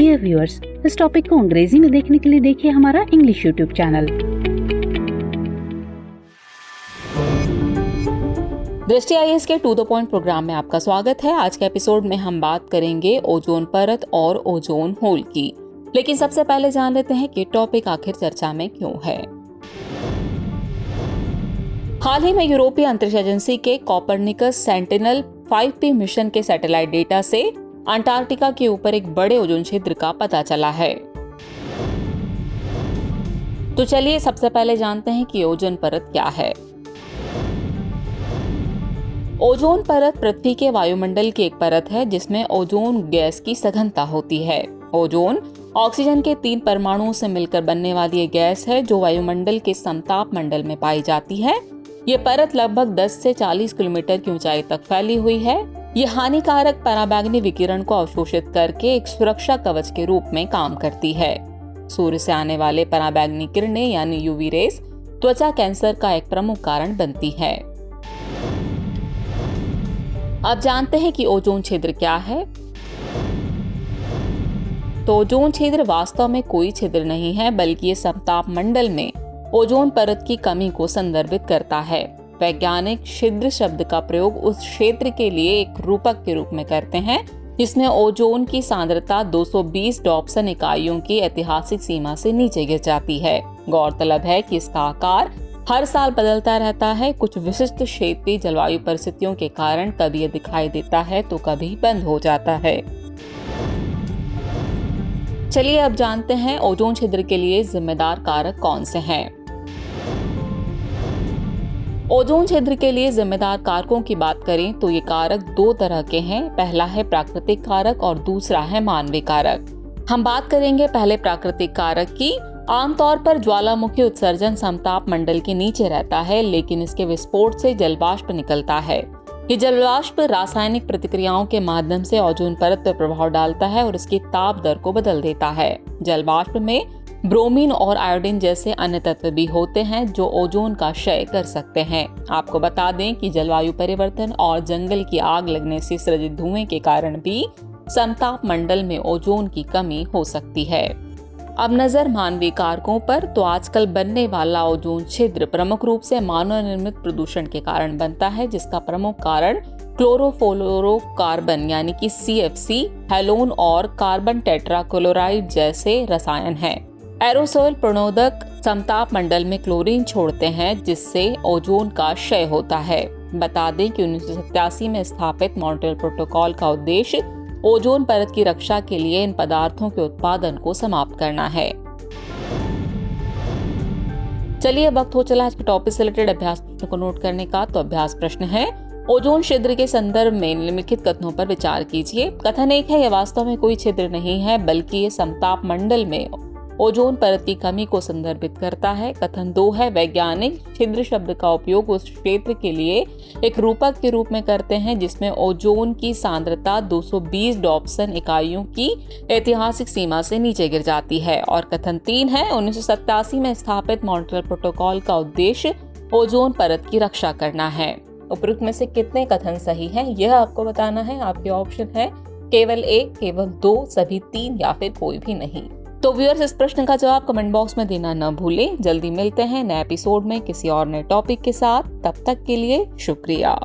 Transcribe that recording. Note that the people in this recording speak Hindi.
डियर व्यूअर्स, इस टॉपिक को अंग्रेजी में देखने के लिए देखिए हमारा इंग्लिश यूट्यूब चैनल। दृष्टि आईएएस के टू द पॉइंट प्रोग्राम में आपका स्वागत है। आज के एपिसोड में हम बात करेंगे ओजोन परत और ओजोन होल की। लेकिन सबसे पहले जान लेते हैं कि टॉपिक आखिर चर्चा में क्यों है। हाल ही में यूरोपीय अंतरिक्ष एजेंसी के कोपरनिकस सेंटिनल 5P मिशन के सैटेलाइट डेटा से अंटार्कटिका के ऊपर एक बड़े ओजोन छिद्र का पता चला है। तो चलिए सबसे पहले जानते हैं कि ओजोन परत क्या है। ओजोन परत पृथ्वी के वायुमंडल की एक परत है जिसमें ओजोन गैस की सघनता होती है। ओजोन ऑक्सीजन के 3 परमाणुओं से मिलकर बनने वाली एक गैस है जो वायुमंडल के समताप मंडल में पाई जाती है। ये परत लगभग 10 से 40 किलोमीटर की ऊंचाई तक फैली हुई है। ये हानिकारक पराबैंगनी विकिरण को अवशोषित करके एक सुरक्षा कवच के रूप में काम करती है। सूर्य से आने वाले पराबैंगनी किरणें यानी यूवी रेस त्वचा कैंसर का एक प्रमुख कारण बनती है। अब जानते हैं कि ओजोन छिद्र क्या है। तो ओजोन छिद्र वास्तव में कोई छिद्र नहीं है, बल्कि ये समताप मंडल में ओजोन परत की कमी को संदर्भित करता है। वैज्ञानिक छिद्र शब्द का प्रयोग उस क्षेत्र के लिए एक रूपक के रूप में करते हैं जिसमें ओजोन की सांद्रता 220 डॉप्सन इकाइयों की ऐतिहासिक सीमा से नीचे गिर जाती है। गौरतलब है कि इसका आकार हर साल बदलता रहता है। कुछ विशिष्ट क्षेत्रीय जलवायु परिस्थितियों के कारण कभी ये दिखाई देता है तो कभी बंद हो जाता है। चलिए अब जानते हैं ओजोन छिद्र के लिए जिम्मेदार कारक कौन से हैं। ओजोन छिद्र के लिए जिम्मेदार कारकों की बात करें तो ये कारक 2 तरह के हैं। पहला है प्राकृतिक कारक और दूसरा है मानवीय कारक। हम बात करेंगे पहले प्राकृतिक कारक की। आमतौर पर ज्वालामुखी उत्सर्जन समताप मंडल के नीचे रहता है, लेकिन इसके विस्फोट से जलवाष्प निकलता है। ये जलवाष्प रासायनिक प्रतिक्रियाओं के माध्यम से ओजोन परत पर प्रभाव डालता है और इसकी ताप दर को बदल देता है। जलवाष्प में ब्रोमीन और आयोडीन जैसे अन्य तत्व भी होते हैं जो ओजोन का क्षय कर सकते हैं। आपको बता दें कि जलवायु परिवर्तन और जंगल की आग लगने से सृजित धुएं के कारण भी समताप मंडल में ओजोन की कमी हो सकती है। अब नजर मानवीय कारकों पर, तो आजकल बनने वाला ओजोन छिद्र प्रमुख रूप से मानव निर्मित प्रदूषण के कारण बनता है, जिसका प्रमुख कारण क्लोरोफ्लोरोकार्बन यानी कि CFC, हैलोन और कार्बन टेट्राक्लोराइड जैसे रसायन हैं। एरोसोल प्रणोदक समताप मंडल में क्लोरीन छोड़ते हैं जिससे ओजोन का क्षय होता है। बता दें कि 1987 में स्थापित मॉन्ट्रियल प्रोटोकॉल का उद्देश्य ओजोन परत की रक्षा के लिए इन पदार्थों के उत्पादन को समाप्त करना है। चलिए वक्त हो चला आज के टॉपिक से रिलेटेड अभ्यास प्रश्न को नोट करने का। तो अभ्यास प्रश्न है, ओजोन छिद्र के संदर्भ में निम्नलिखित कथनों पर विचार कीजिए। कथन 1 है, यह वास्तव में कोई छिद्र नहीं है बल्कि ये समताप मंडल में ओजोन परत की कमी को संदर्भित करता है। कथन 2 है, वैज्ञानिक छिद्र शब्द का उपयोग उस क्षेत्र के लिए एक रूपक के रूप में करते हैं जिसमें ओजोन की सांद्रता 220 डॉप्सन इकाइयों की ऐतिहासिक सीमा से नीचे गिर जाती है। और कथन 3 है, 1987 में स्थापित मॉन्ट्रियल प्रोटोकॉल का उद्देश्य ओजोन परत की रक्षा करना है। उपरोक्त में से कितने कथन सही हैं, यह आपको बताना है। आपके ऑप्शन है केवल 1, केवल 2, सभी 3 या फिर कोई भी नहीं। तो व्यूअर्स, इस प्रश्न का जवाब कमेंट बॉक्स में देना न भूलें। जल्दी मिलते हैं नए एपिसोड में किसी और नए टॉपिक के साथ। तब तक के लिए शुक्रिया।